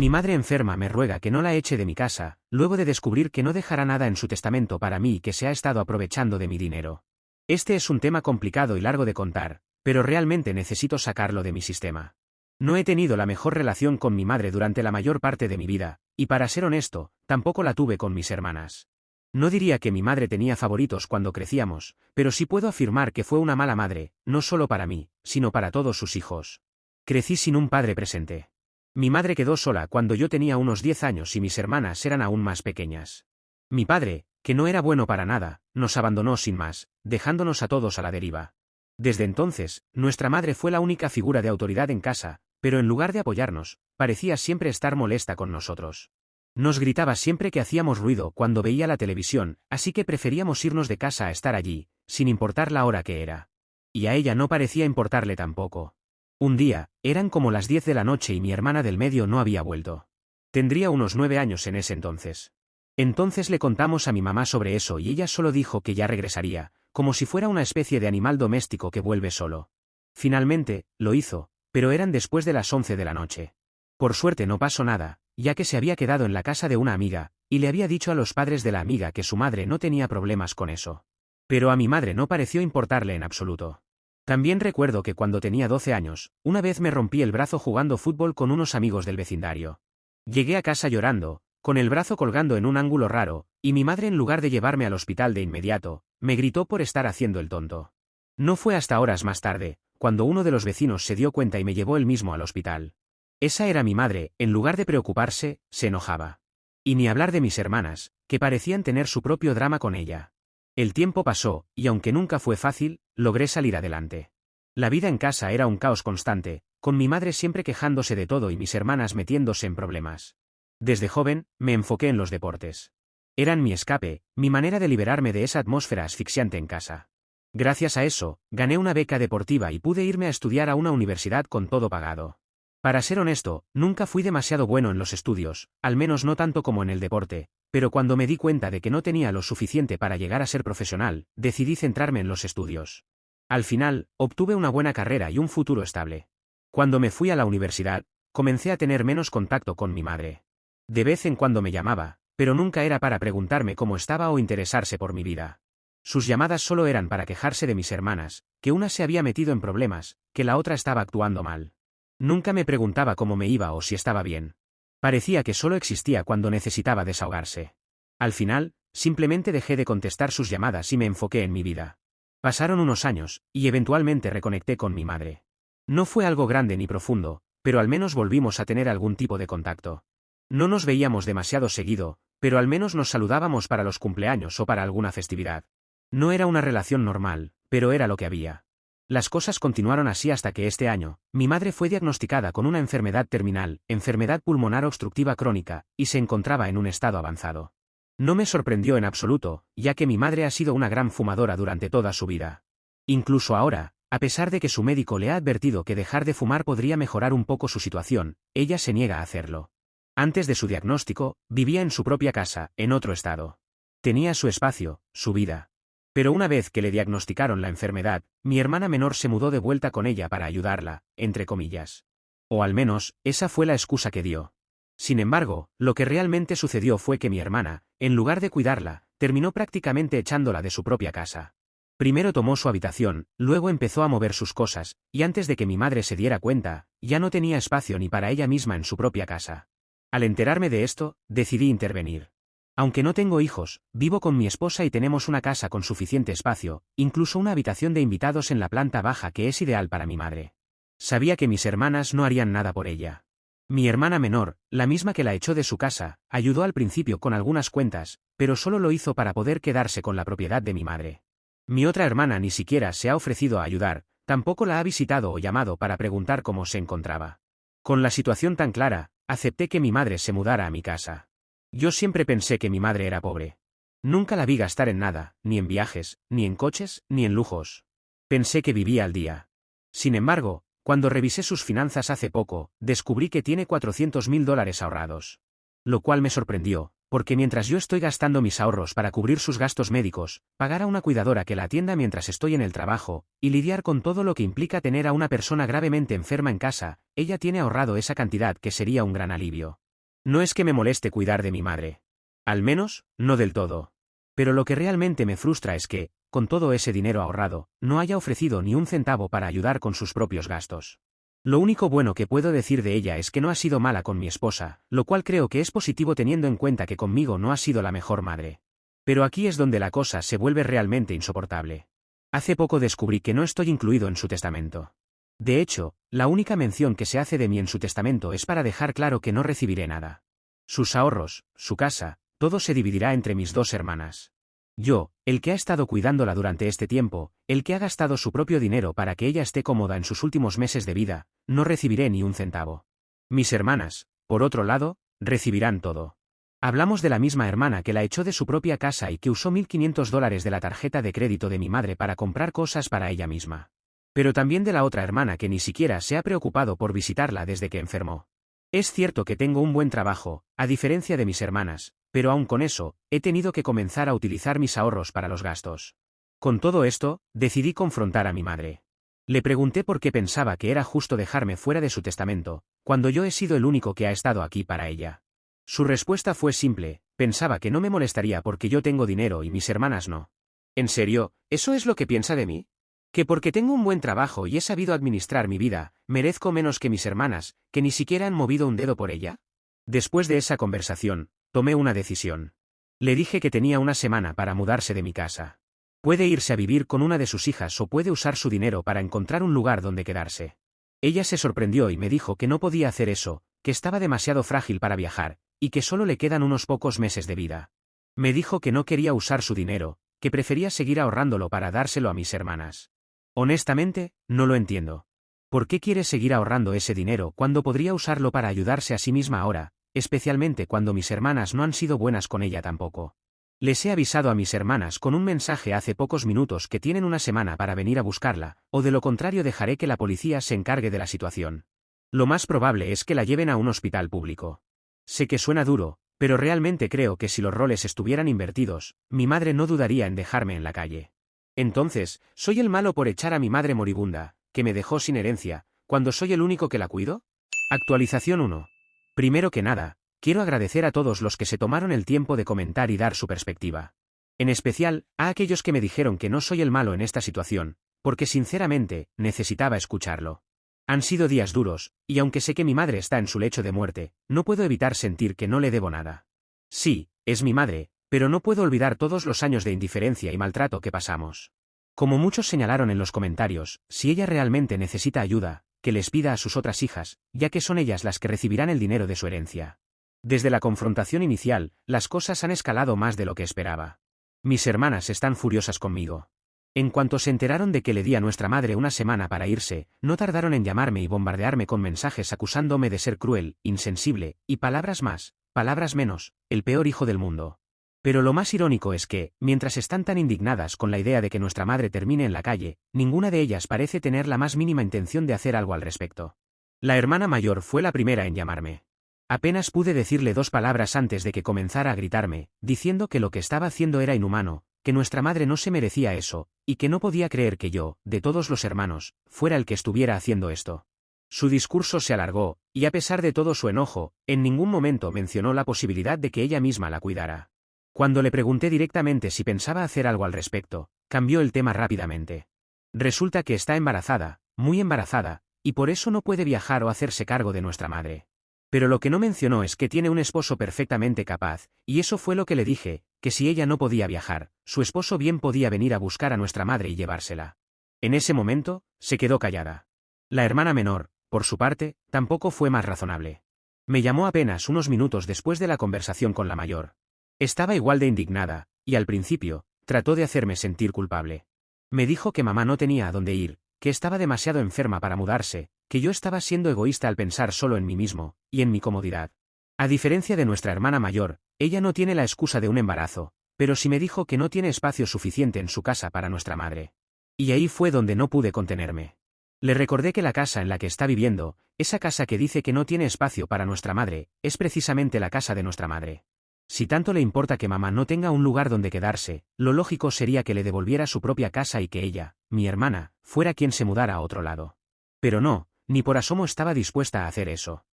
Mi madre enferma me ruega que no la eche de mi casa, luego de descubrir que no dejará nada en su testamento para mí y que se ha estado aprovechando de mi dinero. Este es un tema complicado y largo de contar, pero realmente necesito sacarlo de mi sistema. No he tenido la mejor relación con mi madre durante la mayor parte de mi vida, y para ser honesto, tampoco la tuve con mis hermanas. No diría que mi madre tenía favoritos cuando crecíamos, pero sí puedo afirmar que fue una mala madre, no solo para mí, sino para todos sus hijos. Crecí sin un padre presente. Mi madre quedó sola cuando yo tenía unos 10 años y mis hermanas eran aún más pequeñas. Mi padre, que no era bueno para nada, nos abandonó sin más, dejándonos a todos a la deriva. Desde entonces, nuestra madre fue la única figura de autoridad en casa, pero en lugar de apoyarnos, parecía siempre estar molesta con nosotros. Nos gritaba siempre que hacíamos ruido cuando veía la televisión, así que preferíamos irnos de casa a estar allí, sin importar la hora que era. Y a ella no parecía importarle tampoco. Un día, eran como las 10 de la noche y mi hermana del medio no había vuelto. Tendría unos 9 años en ese entonces. Entonces le contamos a mi mamá sobre eso y ella solo dijo que ya regresaría, como si fuera una especie de animal doméstico que vuelve solo. Finalmente, lo hizo, pero eran después de las 11 de la noche. Por suerte no pasó nada, ya que se había quedado en la casa de una amiga, y le había dicho a los padres de la amiga que su madre no tenía problemas con eso. Pero a mi madre no pareció importarle en absoluto. También recuerdo que cuando tenía 12 años, una vez me rompí el brazo jugando fútbol con unos amigos del vecindario. Llegué a casa llorando, con el brazo colgando en un ángulo raro, y mi madre en lugar de llevarme al hospital de inmediato, me gritó por estar haciendo el tonto. No fue hasta horas más tarde, cuando uno de los vecinos se dio cuenta y me llevó él mismo al hospital. Esa era mi madre, en lugar de preocuparse, se enojaba. Y ni hablar de mis hermanas, que parecían tener su propio drama con ella. El tiempo pasó, y aunque nunca fue fácil, logré salir adelante. La vida en casa era un caos constante, con mi madre siempre quejándose de todo y mis hermanas metiéndose en problemas. Desde joven, me enfoqué en los deportes. Eran mi escape, mi manera de liberarme de esa atmósfera asfixiante en casa. Gracias a eso, gané una beca deportiva y pude irme a estudiar a una universidad con todo pagado. Para ser honesto, nunca fui demasiado bueno en los estudios, al menos no tanto como en el deporte, pero cuando me di cuenta de que no tenía lo suficiente para llegar a ser profesional, decidí centrarme en los estudios. Al final, obtuve una buena carrera y un futuro estable. Cuando me fui a la universidad, comencé a tener menos contacto con mi madre. De vez en cuando me llamaba, pero nunca era para preguntarme cómo estaba o interesarse por mi vida. Sus llamadas solo eran para quejarse de mis hermanas, que una se había metido en problemas, que la otra estaba actuando mal. Nunca me preguntaba cómo me iba o si estaba bien. Parecía que solo existía cuando necesitaba desahogarse. Al final, simplemente dejé de contestar sus llamadas y me enfoqué en mi vida. Pasaron unos años, y eventualmente reconecté con mi madre. No fue algo grande ni profundo, pero al menos volvimos a tener algún tipo de contacto. No nos veíamos demasiado seguido, pero al menos nos saludábamos para los cumpleaños o para alguna festividad. No era una relación normal, pero era lo que había. Las cosas continuaron así hasta que este año, mi madre fue diagnosticada con una enfermedad terminal, enfermedad pulmonar obstructiva crónica, y se encontraba en un estado avanzado. No me sorprendió en absoluto, ya que mi madre ha sido una gran fumadora durante toda su vida. Incluso ahora, a pesar de que su médico le ha advertido que dejar de fumar podría mejorar un poco su situación, ella se niega a hacerlo. Antes de su diagnóstico, vivía en su propia casa, en otro estado. Tenía su espacio, su vida. Pero una vez que le diagnosticaron la enfermedad, mi hermana menor se mudó de vuelta con ella para ayudarla, entre comillas. O al menos, esa fue la excusa que dio. Sin embargo, lo que realmente sucedió fue que mi hermana, en lugar de cuidarla, terminó prácticamente echándola de su propia casa. Primero tomó su habitación, luego empezó a mover sus cosas, y antes de que mi madre se diera cuenta, ya no tenía espacio ni para ella misma en su propia casa. Al enterarme de esto, decidí intervenir. Aunque no tengo hijos, vivo con mi esposa y tenemos una casa con suficiente espacio, incluso una habitación de invitados en la planta baja que es ideal para mi madre. Sabía que mis hermanas no harían nada por ella. Mi hermana menor, la misma que la echó de su casa, ayudó al principio con algunas cuentas, pero solo lo hizo para poder quedarse con la propiedad de mi madre. Mi otra hermana ni siquiera se ha ofrecido a ayudar, tampoco la ha visitado o llamado para preguntar cómo se encontraba. Con la situación tan clara, acepté que mi madre se mudara a mi casa. Yo siempre pensé que mi madre era pobre. Nunca la vi gastar en nada, ni en viajes, ni en coches, ni en lujos. Pensé que vivía al día. Sin embargo, cuando revisé sus finanzas hace poco, descubrí que tiene $400.000 ahorrados. Lo cual me sorprendió, porque mientras yo estoy gastando mis ahorros para cubrir sus gastos médicos, pagar a una cuidadora que la atienda mientras estoy en el trabajo, y lidiar con todo lo que implica tener a una persona gravemente enferma en casa, ella tiene ahorrado esa cantidad que sería un gran alivio. No es que me moleste cuidar de mi madre. Al menos, no del todo. Pero lo que realmente me frustra es que, con todo ese dinero ahorrado, no haya ofrecido ni un centavo para ayudar con sus propios gastos. Lo único bueno que puedo decir de ella es que no ha sido mala con mi esposa, lo cual creo que es positivo teniendo en cuenta que conmigo no ha sido la mejor madre. Pero aquí es donde la cosa se vuelve realmente insoportable. Hace poco descubrí que no estoy incluido en su testamento. De hecho, la única mención que se hace de mí en su testamento es para dejar claro que no recibiré nada. Sus ahorros, su casa, todo se dividirá entre mis dos hermanas. Yo, el que ha estado cuidándola durante este tiempo, el que ha gastado su propio dinero para que ella esté cómoda en sus últimos meses de vida, no recibiré ni un centavo. Mis hermanas, por otro lado, recibirán todo. Hablamos de la misma hermana que la echó de su propia casa y que usó $1.500 de la tarjeta de crédito de mi madre para comprar cosas para ella misma. Pero también de la otra hermana que ni siquiera se ha preocupado por visitarla desde que enfermó. Es cierto que tengo un buen trabajo, a diferencia de mis hermanas, pero aun con eso, he tenido que comenzar a utilizar mis ahorros para los gastos. Con todo esto, decidí confrontar a mi madre. Le pregunté por qué pensaba que era justo dejarme fuera de su testamento, cuando yo he sido el único que ha estado aquí para ella. Su respuesta fue simple: pensaba que no me molestaría porque yo tengo dinero y mis hermanas no. ¿En serio, eso es lo que piensa de mí? ¿Que porque tengo un buen trabajo y he sabido administrar mi vida, merezco menos que mis hermanas, que ni siquiera han movido un dedo por ella? Después de esa conversación, tomé una decisión. Le dije que tenía una semana para mudarse de mi casa. Puede irse a vivir con una de sus hijas o puede usar su dinero para encontrar un lugar donde quedarse. Ella se sorprendió y me dijo que no podía hacer eso, que estaba demasiado frágil para viajar, y que solo le quedan unos pocos meses de vida. Me dijo que no quería usar su dinero, que prefería seguir ahorrándolo para dárselo a mis hermanas. Honestamente, no lo entiendo. ¿Por qué quiere seguir ahorrando ese dinero cuando podría usarlo para ayudarse a sí misma ahora, especialmente cuando mis hermanas no han sido buenas con ella tampoco? Les he avisado a mis hermanas con un mensaje hace pocos minutos que tienen una semana para venir a buscarla, o de lo contrario dejaré que la policía se encargue de la situación. Lo más probable es que la lleven a un hospital público. Sé que suena duro, pero realmente creo que si los roles estuvieran invertidos, mi madre no dudaría en dejarme en la calle. Entonces, ¿soy el malo por echar a mi madre moribunda, que me dejó sin herencia, cuando soy el único que la cuido? Actualización 1. Primero que nada, quiero agradecer a todos los que se tomaron el tiempo de comentar y dar su perspectiva. En especial, a aquellos que me dijeron que no soy el malo en esta situación, porque sinceramente, necesitaba escucharlo. Han sido días duros, y aunque sé que mi madre está en su lecho de muerte, no puedo evitar sentir que no le debo nada. Sí, es mi madre, pero no puedo olvidar todos los años de indiferencia y maltrato que pasamos. Como muchos señalaron en los comentarios, si ella realmente necesita ayuda, que les pida a sus otras hijas, ya que son ellas las que recibirán el dinero de su herencia. Desde la confrontación inicial, las cosas han escalado más de lo que esperaba. Mis hermanas están furiosas conmigo. En cuanto se enteraron de que le di a nuestra madre una semana para irse, no tardaron en llamarme y bombardearme con mensajes acusándome de ser cruel, insensible, y palabras más, palabras menos, el peor hijo del mundo. Pero lo más irónico es que, mientras están tan indignadas con la idea de que nuestra madre termine en la calle, ninguna de ellas parece tener la más mínima intención de hacer algo al respecto. La hermana mayor fue la primera en llamarme. Apenas pude decirle 2 palabras antes de que comenzara a gritarme, diciendo que lo que estaba haciendo era inhumano, que nuestra madre no se merecía eso, y que no podía creer que yo, de todos los hermanos, fuera el que estuviera haciendo esto. Su discurso se alargó, y a pesar de todo su enojo, en ningún momento mencionó la posibilidad de que ella misma la cuidara. Cuando le pregunté directamente si pensaba hacer algo al respecto, cambió el tema rápidamente. Resulta que está embarazada, muy embarazada, y por eso no puede viajar o hacerse cargo de nuestra madre. Pero lo que no mencionó es que tiene un esposo perfectamente capaz, y eso fue lo que le dije, que si ella no podía viajar, su esposo bien podía venir a buscar a nuestra madre y llevársela. En ese momento, se quedó callada. La hermana menor, por su parte, tampoco fue más razonable. Me llamó apenas unos minutos después de la conversación con la mayor. Estaba igual de indignada, y al principio, trató de hacerme sentir culpable. Me dijo que mamá no tenía a dónde ir, que estaba demasiado enferma para mudarse, que yo estaba siendo egoísta al pensar solo en mí mismo, y en mi comodidad. A diferencia de nuestra hermana mayor, ella no tiene la excusa de un embarazo, pero sí me dijo que no tiene espacio suficiente en su casa para nuestra madre. Y ahí fue donde no pude contenerme. Le recordé que la casa en la que está viviendo, esa casa que dice que no tiene espacio para nuestra madre, es precisamente la casa de nuestra madre. Si tanto le importa que mamá no tenga un lugar donde quedarse, lo lógico sería que le devolviera su propia casa y que ella, mi hermana, fuera quien se mudara a otro lado. Pero no, ni por asomo estaba dispuesta a hacer eso.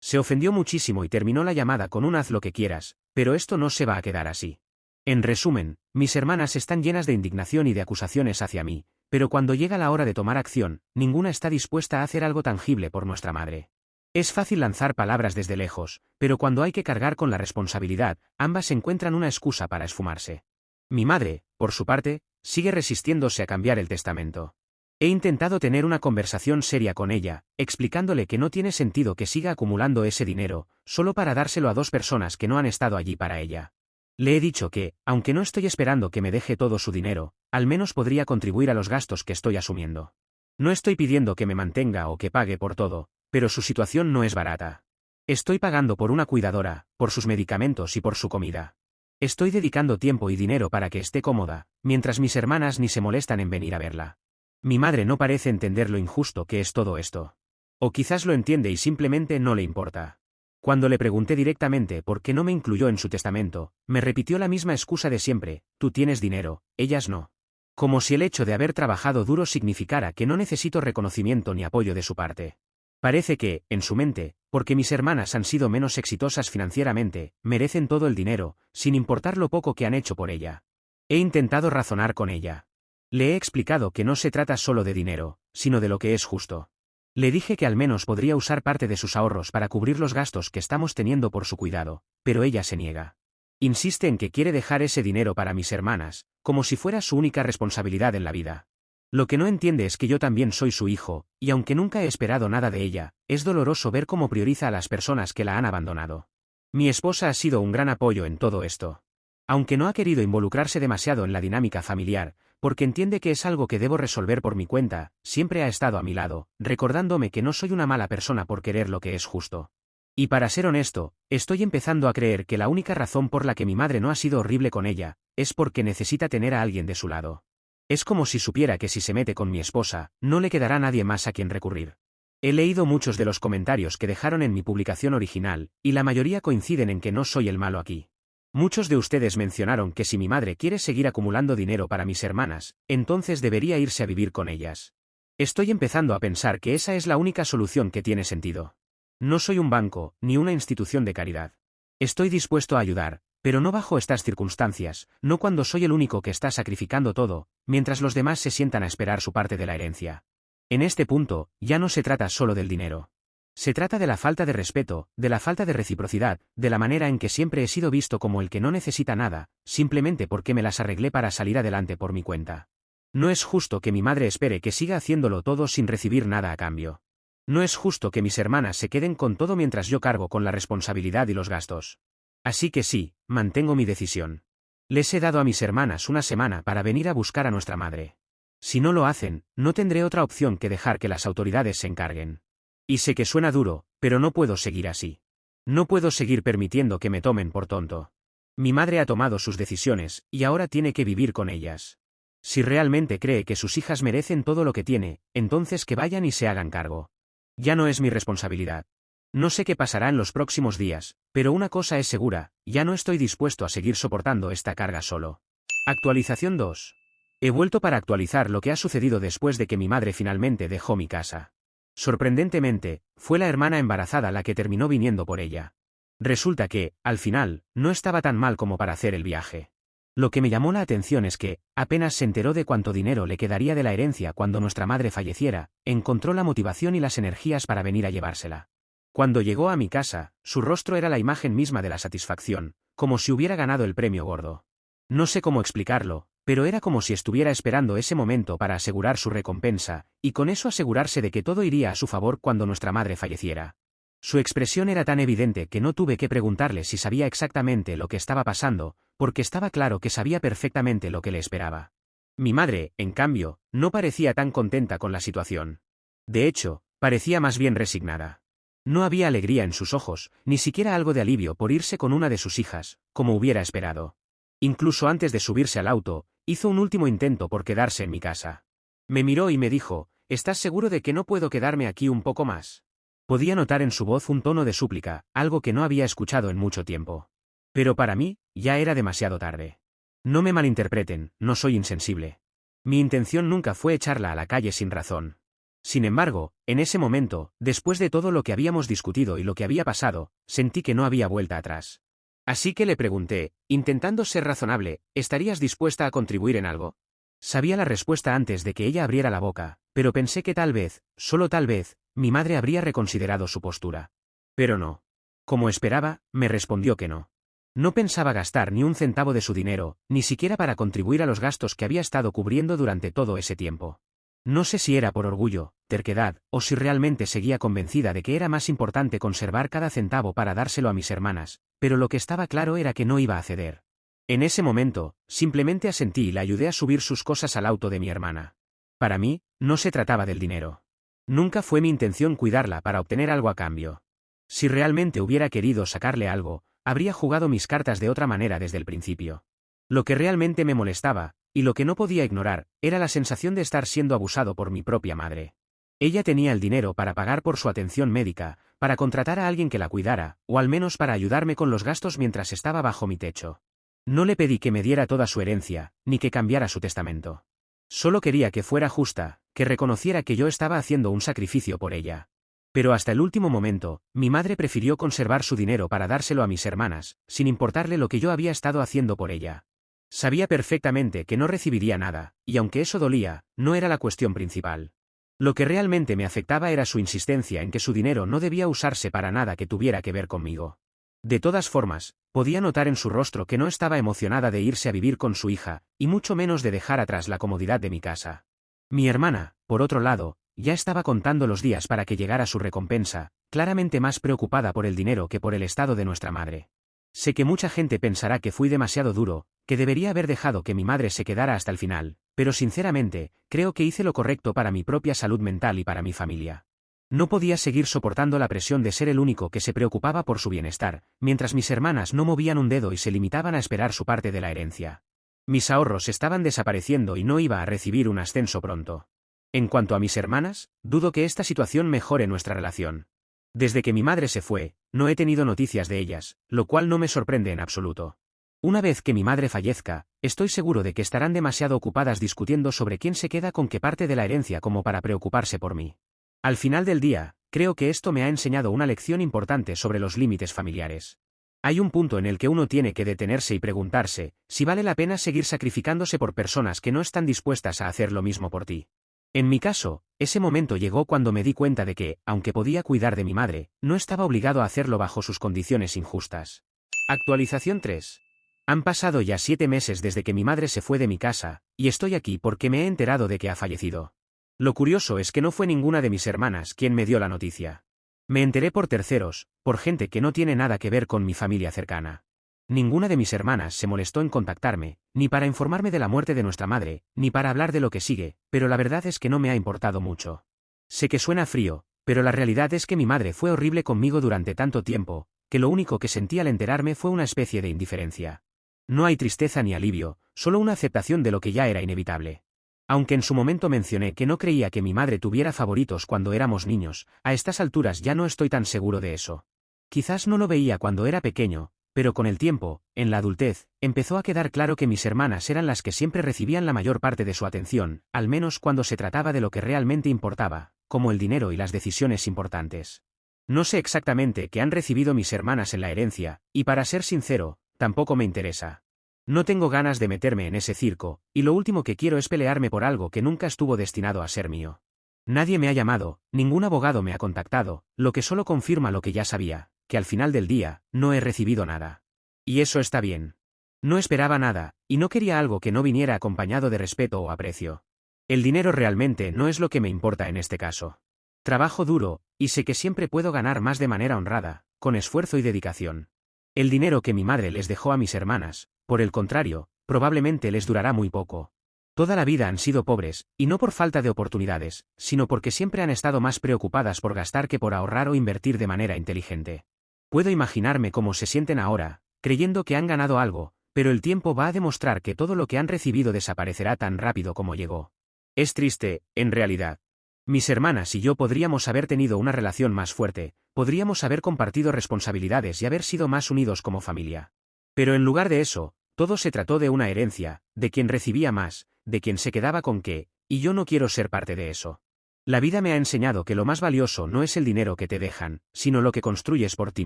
Se ofendió muchísimo y terminó la llamada con un haz lo que quieras, pero esto no se va a quedar así. En resumen, mis hermanas están llenas de indignación y de acusaciones hacia mí, pero cuando llega la hora de tomar acción, ninguna está dispuesta a hacer algo tangible por nuestra madre. Es fácil lanzar palabras desde lejos, pero cuando hay que cargar con la responsabilidad, ambas encuentran una excusa para esfumarse. Mi madre, por su parte, sigue resistiéndose a cambiar el testamento. He intentado tener una conversación seria con ella, explicándole que no tiene sentido que siga acumulando ese dinero, solo para dárselo a dos personas que no han estado allí para ella. Le he dicho que, aunque no estoy esperando que me deje todo su dinero, al menos podría contribuir a los gastos que estoy asumiendo. No estoy pidiendo que me mantenga o que pague por todo, pero su situación no es barata. Estoy pagando por una cuidadora, por sus medicamentos y por su comida. Estoy dedicando tiempo y dinero para que esté cómoda, mientras mis hermanas ni se molestan en venir a verla. Mi madre no parece entender lo injusto que es todo esto. O quizás lo entiende y simplemente no le importa. Cuando le pregunté directamente por qué no me incluyó en su testamento, me repitió la misma excusa de siempre: tú tienes dinero, ellas no. Como si el hecho de haber trabajado duro significara que no necesito reconocimiento ni apoyo de su parte. Parece que, en su mente, porque mis hermanas han sido menos exitosas financieramente, merecen todo el dinero, sin importar lo poco que han hecho por ella. He intentado razonar con ella. Le he explicado que no se trata solo de dinero, sino de lo que es justo. Le dije que al menos podría usar parte de sus ahorros para cubrir los gastos que estamos teniendo por su cuidado, pero ella se niega. Insiste en que quiere dejar ese dinero para mis hermanas, como si fuera su única responsabilidad en la vida. Lo que no entiende es que yo también soy su hijo, y aunque nunca he esperado nada de ella, es doloroso ver cómo prioriza a las personas que la han abandonado. Mi esposa ha sido un gran apoyo en todo esto. Aunque no ha querido involucrarse demasiado en la dinámica familiar, porque entiende que es algo que debo resolver por mi cuenta, siempre ha estado a mi lado, recordándome que no soy una mala persona por querer lo que es justo. Y para ser honesto, estoy empezando a creer que la única razón por la que mi madre no ha sido horrible con ella, es porque necesita tener a alguien de su lado. Es como si supiera que si se mete con mi esposa, no le quedará nadie más a quien recurrir. He leído muchos de los comentarios que dejaron en mi publicación original, y la mayoría coinciden en que no soy el malo aquí. Muchos de ustedes mencionaron que si mi madre quiere seguir acumulando dinero para mis hermanas, entonces debería irse a vivir con ellas. Estoy empezando a pensar que esa es la única solución que tiene sentido. No soy un banco, ni una institución de caridad. Estoy dispuesto a ayudar, pero no bajo estas circunstancias, no cuando soy el único que está sacrificando todo, mientras los demás se sientan a esperar su parte de la herencia. En este punto, ya no se trata solo del dinero. Se trata de la falta de respeto, de la falta de reciprocidad, de la manera en que siempre he sido visto como el que no necesita nada, simplemente porque me las arreglé para salir adelante por mi cuenta. No es justo que mi madre espere que siga haciéndolo todo sin recibir nada a cambio. No es justo que mis hermanas se queden con todo mientras yo cargo con la responsabilidad y los gastos. Así que sí, mantengo mi decisión. Les he dado a mis hermanas una semana para venir a buscar a nuestra madre. Si no lo hacen, no tendré otra opción que dejar que las autoridades se encarguen. Y sé que suena duro, pero no puedo seguir así. No puedo seguir permitiendo que me tomen por tonto. Mi madre ha tomado sus decisiones, y ahora tiene que vivir con ellas. Si realmente cree que sus hijas merecen todo lo que tiene, entonces que vayan y se hagan cargo. Ya no es mi responsabilidad. No sé qué pasará en los próximos días, pero una cosa es segura, ya no estoy dispuesto a seguir soportando esta carga solo. Actualización 2. He vuelto para actualizar lo que ha sucedido después de que mi madre finalmente dejó mi casa. Sorprendentemente, fue la hermana embarazada la que terminó viniendo por ella. Resulta que, al final, no estaba tan mal como para hacer el viaje. Lo que me llamó la atención es que, apenas se enteró de cuánto dinero le quedaría de la herencia cuando nuestra madre falleciera, encontró la motivación y las energías para venir a llevársela. Cuando llegó a mi casa, su rostro era la imagen misma de la satisfacción, como si hubiera ganado el premio gordo. No sé cómo explicarlo, pero era como si estuviera esperando ese momento para asegurar su recompensa, y con eso asegurarse de que todo iría a su favor cuando nuestra madre falleciera. Su expresión era tan evidente que no tuve que preguntarle si sabía exactamente lo que estaba pasando, porque estaba claro que sabía perfectamente lo que le esperaba. Mi madre, en cambio, no parecía tan contenta con la situación. De hecho, parecía más bien resignada. No había alegría en sus ojos, ni siquiera algo de alivio por irse con una de sus hijas, como hubiera esperado. Incluso antes de subirse al auto, hizo un último intento por quedarse en mi casa. Me miró y me dijo: ¿estás seguro de que no puedo quedarme aquí un poco más? Podía notar en su voz un tono de súplica, algo que no había escuchado en mucho tiempo. Pero para mí, ya era demasiado tarde. No me malinterpreten, no soy insensible. Mi intención nunca fue echarla a la calle sin razón. Sin embargo, en ese momento, después de todo lo que habíamos discutido y lo que había pasado, sentí que no había vuelta atrás. Así que le pregunté, intentando ser razonable, ¿estarías dispuesta a contribuir en algo? Sabía la respuesta antes de que ella abriera la boca, pero pensé que tal vez, solo tal vez, mi madre habría reconsiderado su postura. Pero no. Como esperaba, me respondió que no. No pensaba gastar ni un centavo de su dinero, ni siquiera para contribuir a los gastos que había estado cubriendo durante todo ese tiempo. No sé si era por orgullo, terquedad, o si realmente seguía convencida de que era más importante conservar cada centavo para dárselo a mis hermanas, pero lo que estaba claro era que no iba a ceder. En ese momento, simplemente asentí y la ayudé a subir sus cosas al auto de mi hermana. Para mí, no se trataba del dinero. Nunca fue mi intención cuidarla para obtener algo a cambio. Si realmente hubiera querido sacarle algo, habría jugado mis cartas de otra manera desde el principio. Lo que realmente me molestaba, y lo que no podía ignorar, era la sensación de estar siendo abusado por mi propia madre. Ella tenía el dinero para pagar por su atención médica, para contratar a alguien que la cuidara, o al menos para ayudarme con los gastos mientras estaba bajo mi techo. No le pedí que me diera toda su herencia, ni que cambiara su testamento. Solo quería que fuera justa, que reconociera que yo estaba haciendo un sacrificio por ella. Pero hasta el último momento, mi madre prefirió conservar su dinero para dárselo a mis hermanas, sin importarle lo que yo había estado haciendo por ella. Sabía perfectamente que no recibiría nada, y aunque eso dolía, no era la cuestión principal. Lo que realmente me afectaba era su insistencia en que su dinero no debía usarse para nada que tuviera que ver conmigo. De todas formas, podía notar en su rostro que no estaba emocionada de irse a vivir con su hija, y mucho menos de dejar atrás la comodidad de mi casa. Mi hermana, por otro lado, ya estaba contando los días para que llegara su recompensa, claramente más preocupada por el dinero que por el estado de nuestra madre. Sé que mucha gente pensará que fui demasiado duro, que debería haber dejado que mi madre se quedara hasta el final, pero sinceramente, creo que hice lo correcto para mi propia salud mental y para mi familia. No podía seguir soportando la presión de ser el único que se preocupaba por su bienestar, mientras mis hermanas no movían un dedo y se limitaban a esperar su parte de la herencia. Mis ahorros estaban desapareciendo y no iba a recibir un ascenso pronto. En cuanto a mis hermanas, dudo que esta situación mejore nuestra relación. Desde que mi madre se fue, no he tenido noticias de ellas, lo cual no me sorprende en absoluto. Una vez que mi madre fallezca, estoy seguro de que estarán demasiado ocupadas discutiendo sobre quién se queda con qué parte de la herencia como para preocuparse por mí. Al final del día, creo que esto me ha enseñado una lección importante sobre los límites familiares. Hay un punto en el que uno tiene que detenerse y preguntarse si vale la pena seguir sacrificándose por personas que no están dispuestas a hacer lo mismo por ti. En mi caso, ese momento llegó cuando me di cuenta de que, aunque podía cuidar de mi madre, no estaba obligado a hacerlo bajo sus condiciones injustas. Actualización 3. Han pasado ya 7 meses desde que mi madre se fue de mi casa, y estoy aquí porque me he enterado de que ha fallecido. Lo curioso es que no fue ninguna de mis hermanas quien me dio la noticia. Me enteré por terceros, por gente que no tiene nada que ver con mi familia cercana. Ninguna de mis hermanas se molestó en contactarme, ni para informarme de la muerte de nuestra madre, ni para hablar de lo que sigue, pero la verdad es que no me ha importado mucho. Sé que suena frío, pero la realidad es que mi madre fue horrible conmigo durante tanto tiempo, que lo único que sentí al enterarme fue una especie de indiferencia. No hay tristeza ni alivio, solo una aceptación de lo que ya era inevitable. Aunque en su momento mencioné que no creía que mi madre tuviera favoritos cuando éramos niños, a estas alturas ya no estoy tan seguro de eso. Quizás no lo veía cuando era pequeño, pero con el tiempo, en la adultez, empezó a quedar claro que mis hermanas eran las que siempre recibían la mayor parte de su atención, al menos cuando se trataba de lo que realmente importaba, como el dinero y las decisiones importantes. No sé exactamente qué han recibido mis hermanas en la herencia, y para ser sincero, tampoco me interesa. No tengo ganas de meterme en ese circo, y lo último que quiero es pelearme por algo que nunca estuvo destinado a ser mío. Nadie me ha llamado, ningún abogado me ha contactado, lo que solo confirma lo que ya sabía, que al final del día, no he recibido nada. Y eso está bien. No esperaba nada, y no quería algo que no viniera acompañado de respeto o aprecio. El dinero realmente no es lo que me importa en este caso. Trabajo duro, y sé que siempre puedo ganar más de manera honrada, con esfuerzo y dedicación. El dinero que mi madre les dejó a mis hermanas, por el contrario, probablemente les durará muy poco. Toda la vida han sido pobres, y no por falta de oportunidades, sino porque siempre han estado más preocupadas por gastar que por ahorrar o invertir de manera inteligente. Puedo imaginarme cómo se sienten ahora, creyendo que han ganado algo, pero el tiempo va a demostrar que todo lo que han recibido desaparecerá tan rápido como llegó. Es triste, en realidad. Mis hermanas y yo podríamos haber tenido una relación más fuerte, podríamos haber compartido responsabilidades y haber sido más unidos como familia. Pero en lugar de eso, todo se trató de una herencia, de quien recibía más, de quien se quedaba con qué, y yo no quiero ser parte de eso. La vida me ha enseñado que lo más valioso no es el dinero que te dejan, sino lo que construyes por ti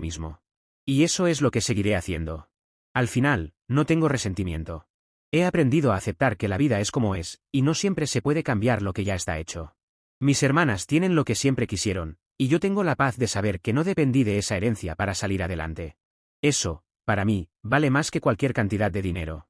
mismo. Y eso es lo que seguiré haciendo. Al final, no tengo resentimiento. He aprendido a aceptar que la vida es como es, y no siempre se puede cambiar lo que ya está hecho. Mis hermanas tienen lo que siempre quisieron, y yo tengo la paz de saber que no dependí de esa herencia para salir adelante. Eso, para mí, vale más que cualquier cantidad de dinero.